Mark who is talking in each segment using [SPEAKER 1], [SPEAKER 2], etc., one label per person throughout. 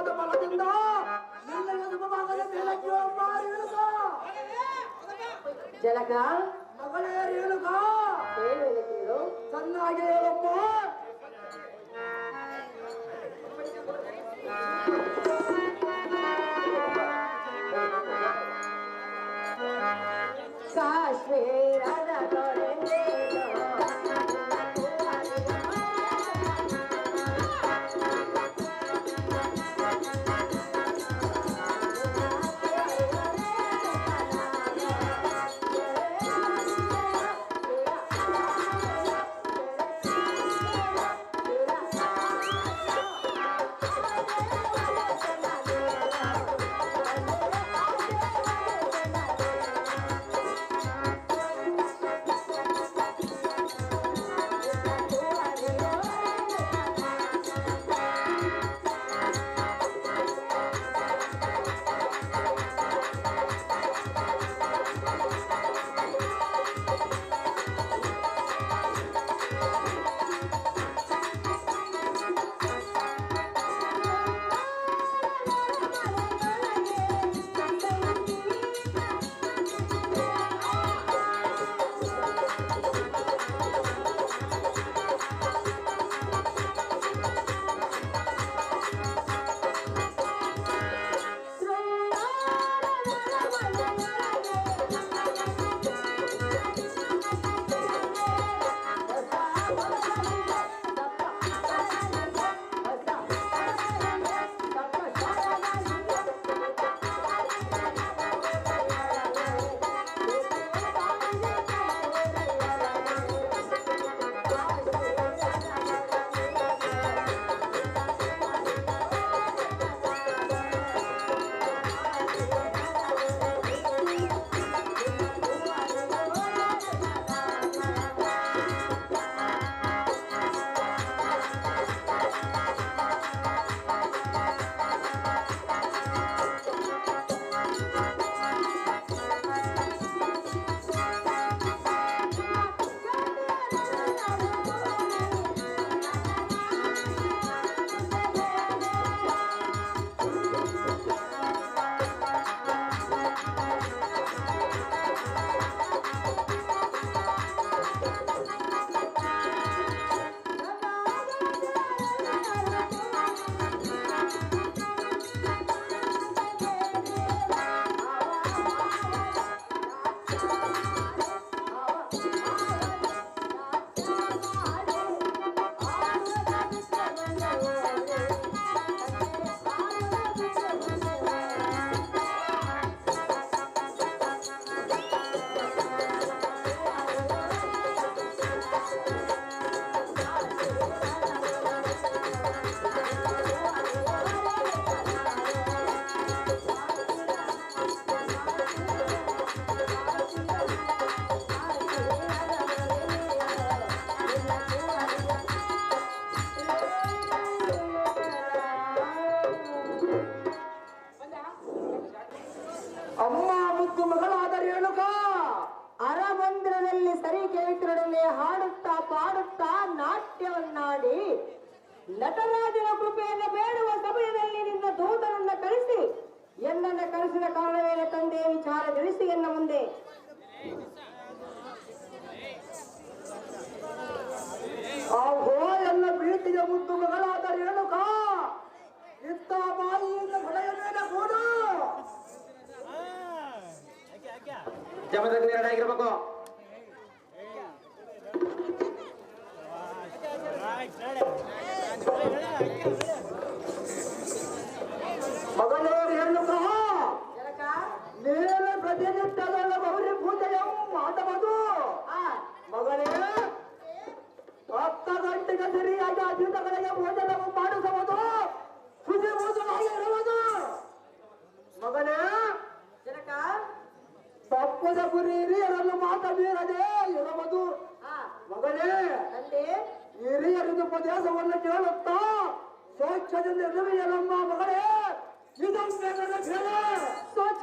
[SPEAKER 1] ಪುಣ್ಯವಾದ ಬಲದಿಂದ ನಿನ್ನ ಶುಭವಾಗದ ಮೇಲಕ್ಕೆ ಅಮ್ಮ ರೇಣುಕ.
[SPEAKER 2] ಜನಕ
[SPEAKER 1] ಮಗಳೇ ರೇಣುಕ,
[SPEAKER 2] ಹೇಳು
[SPEAKER 1] ಚೆನ್ನಾಗಿ ಹೇಳಮ್ಮ.
[SPEAKER 2] ಕಾಶ್ಮೀರದ
[SPEAKER 1] ಅಮ್ಮ ಮುದ್ದು ಮಗಳಾದ ರೇಣುಕ
[SPEAKER 2] ಅರಮಂದಿರದಲ್ಲಿ ಸರಿ ಕೇಳಿತರೊಡನೆ ಹಾಡುತ್ತಾ ಪಾಡುತ್ತಾ ನಾಟ್ಯವನ್ನಾಡಿ ನಟರಾಜನ ಕೃಪೆಯನ್ನು ಬೇಡುವ ಸಮಯದಲ್ಲಿ ನಿನ್ನ ದೂತನನ್ನ ಕಳಿಸಿ ಎನ್ನನ್ನ ಕಳಿಸಿದ ಕಾರಣವೇನ ತಂದೆ ವಿಚಾರ ತಿಳಿಸಿ ಎನ್ನ ಮುಂದೆ.
[SPEAKER 1] ಆಹೋ ಎಲ್ಲ ಪ್ರೀತಿಯ ಮುದ್ದು ಮಗಳಾದ ರೇಣುಕ, ಇತ್ತ ಬಾಯಿಯಿಂದ ಹೊಳೆಯ ಮೇಲೆ ಕೂಡು. ಜಮದಗ್ನಿ ಆಗಿರ್ಬೇಕು. ಮಗಳೇ ರೇಣುಕ, ನೇರ ಪ್ರತಿನಿತ್ಯದ ಗೌರಿ ಪೂಜೆಯ ಮಾಡಬಹುದು. ಮಗಳೇ 10 ಗಂಟೆಗೆ ಸರಿಯಾಗಿ ಅತಿಥಿಗಳಿಗೆ ಭೋಜನವು ಮಾಡಿಸುವುದು, ಶುಚಿ ಭೋಜನಾಗಿ ಇರುವುದು. ಮಗಳೇ
[SPEAKER 2] ಜನಕ
[SPEAKER 1] ತಪ್ಪದ ಗುರಿ ಹಿರಿಯರನ್ನು ಮಾತ ಮೀರದೆ ಇರುವುದು. ಮಗಳೇ ಹಿರಿಯರಿನ ಉಪದೇಶವನ್ನು ಕೇಳುತ್ತಾ ಸ್ವಚ್ಛದಿಂದ ಇರುವೆಯಲ್ಲಮ್ಮ ಮಗಳೇ. ಇದೊಂದು ಸ್ವಚ್ಛ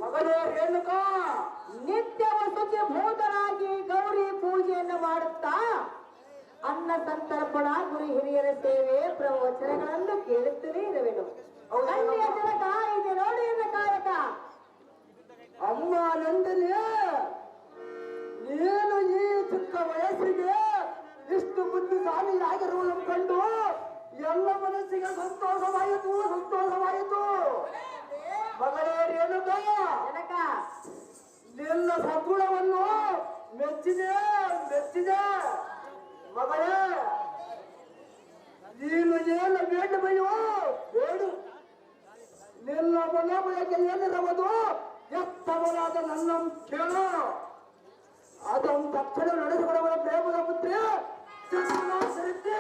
[SPEAKER 1] ಮಗಳೇ ರೇಣುಕಾ
[SPEAKER 2] ನಿತ್ಯವ ಶುಚಿಭೂತರಾಗಿ ಗೌರಿ ಪೂಜೆಯನ್ನು ಮಾಡುತ್ತಾ ಅನ್ನ ಸಂತರ್ಪಣ ಗುರು ಹಿರಿಯರ ಸೇವೆ ಪ್ರವಚನಗಳನ್ನು ಕೇಳುತ್ತಲೇ ಇರುವೆನು. ಅಲ್ಲಿಯ ಜನಕ ಇದೆ ನೋಡಿ ಎನ್ನ ಕಾಯಕ.
[SPEAKER 1] ಅಮ್ಮ ನಂದಿನಿ, ನೀನು ಈ ಚಿಕ್ಕ ವಯಸ್ಸಿಗೆ ಇಷ್ಟು ಬುದ್ಧಿಶಾಲಿಯಾಗಿರುವುದನ್ನು ಕಂಡು ಎಲ್ಲ ಮನಸ್ಸಿಗೆ ಸಂತೋಷವಾಯಿತು. ಮಗಳೇ ರೇಣುಕಾ,
[SPEAKER 2] ಜನಕ
[SPEAKER 1] ನಿನ್ನ ಸದ್ಗುಣವನ್ನು ಮೆಚ್ಚಿದೆ. ಮಗಳೇ, ನೀನು ಏನು ಬೇಡುವೆಯೋ ಬೇಡು. ನಿನ್ನ ಮನೆಗೆ ಏನಿರಬಹುದು ಎತ್ತವರಾದ ನನ್ನ ಕೇಳು. ಅದನ್ನು ತಕ್ಷಣ ನಡೆಸಿಕೊಡುವ ಪ್ರೇಮದ ಪುತ್ರಿ ಸರಿತೆ.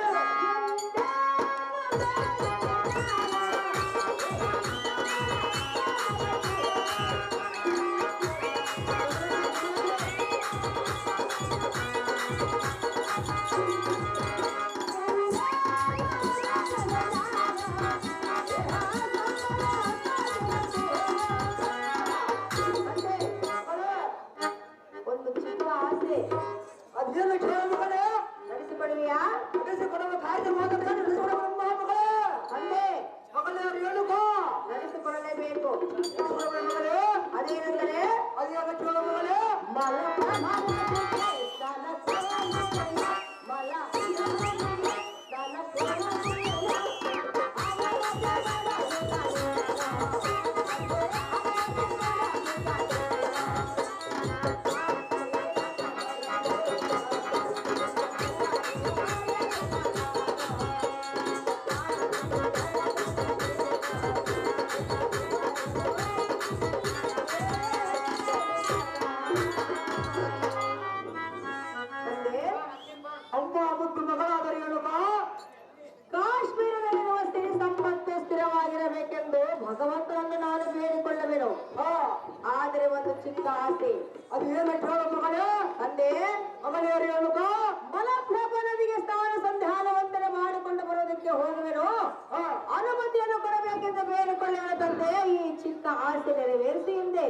[SPEAKER 2] ಒಂದು ಚಿಕ್ಕ ಆಸೆ,
[SPEAKER 1] ಅದೇನು ಕೇಳ ಮಗಳೇ?
[SPEAKER 2] ನಡೆಸಿಕೊಡುವೆಯಾ?
[SPEAKER 1] ನಡೆಸಿಕೊಡುವ ಕಾರ್ಯ ನಡೆಸಿಕೊಡುವ ಮಗಳೇ.
[SPEAKER 2] ಅಂದೆ
[SPEAKER 1] ಮಗಳೇ ರೇಣುಕಾ,
[SPEAKER 2] ನಡೆಸಿಕೊಡಲೇಬೇಕು.
[SPEAKER 1] ಮಗಳೇ
[SPEAKER 2] ಅದೇನೆಂದರೆ
[SPEAKER 1] ಅದೇನು ಕೇಳ ಮಗಳೇ? ಅಮ್ಮ ಮತ್ತು ಮಗಳಾದ ರೇಣುಕಾ,
[SPEAKER 2] ಕಾಶ್ಮೀರದಲ್ಲಿರುವ ಸ್ತ್ರೀ ಸಂಪತ್ತು ಸ್ಥಿರವಾಗಿರಬೇಕೆಂದು ಭಗವಂತನನ್ನು ನಾನು ಬೇಡಿಕೊಳ್ಳಬೇನು. ಆದರೆ ಒಂದು ಚಿಕ್ಕ ಆಸೆ,
[SPEAKER 1] ಅದೇನು ಕೇಳ ಮಗಳೇ?
[SPEAKER 2] ಅಂದೆ
[SPEAKER 1] ಮಗಳೇ ರೇಣುಕಾ,
[SPEAKER 2] ಮಲಪ್ರಭ ನದಿಗೆ ಸ್ನಾನ ಸಂಧಾನ ವಂದನೆ ಮಾಡಿಕೊಂಡು ಬರೋದಕ್ಕೆ ಹೋಗುವೆನು. ಅನುಮತಿಯನ್ನು ಕೊಡಬೇಕೆಂದು ಬೇಡಿಕೊಳ್ಳುವ ತಂದೆ ಈ ಚಿಕ್ಕ ಆಸೆ ನೆರವೇರಿಸಿ ಎಂದೆ.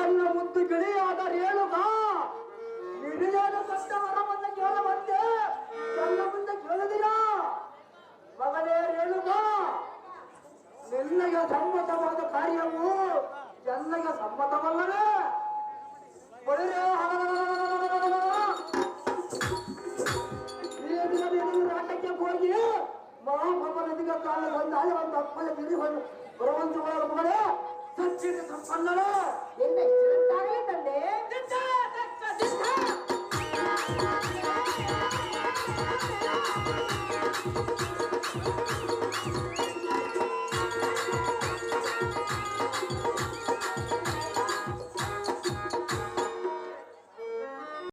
[SPEAKER 1] ಎಲ್ಲ ಮುದ್ದು ಗಿಳಿಯಾದ ರೇಣುಕಾ, ಹಿರಿಯಾದ ದೊಡ್ಡ ವರವನ್ನು ಕೇಳುವಂತೆ ಎಲ್ಲ ಮುಂದೆ ಕೇಳಿದಿರ. ಮಗಳೇ ರೇಣುಕಾ, ನಿನ್ನಗೆ ಸಮ್ಮತವಾದ ಕಾರ್ಯವು ಎಲ್ಲಗೆ ಸಮ್ಮತವಲ್ಲವೇ? ನಾಟಕ್ಕೆ ಹೋಗಿ ಮಹಾಭವ ನದಿಗೆ ಕಾಲ ಬಂದಾಗ ಒಂದು ಅಪ್ಪನ ತಿರುಗಿ ಬರುವಂತ ಮಗಳೇ ಸಚ್ಚಿನ ಸಂಪನ್ನವೇ.
[SPEAKER 2] ನಿನ್ನ ಇಷ್ಟಂತಾಗಲೇ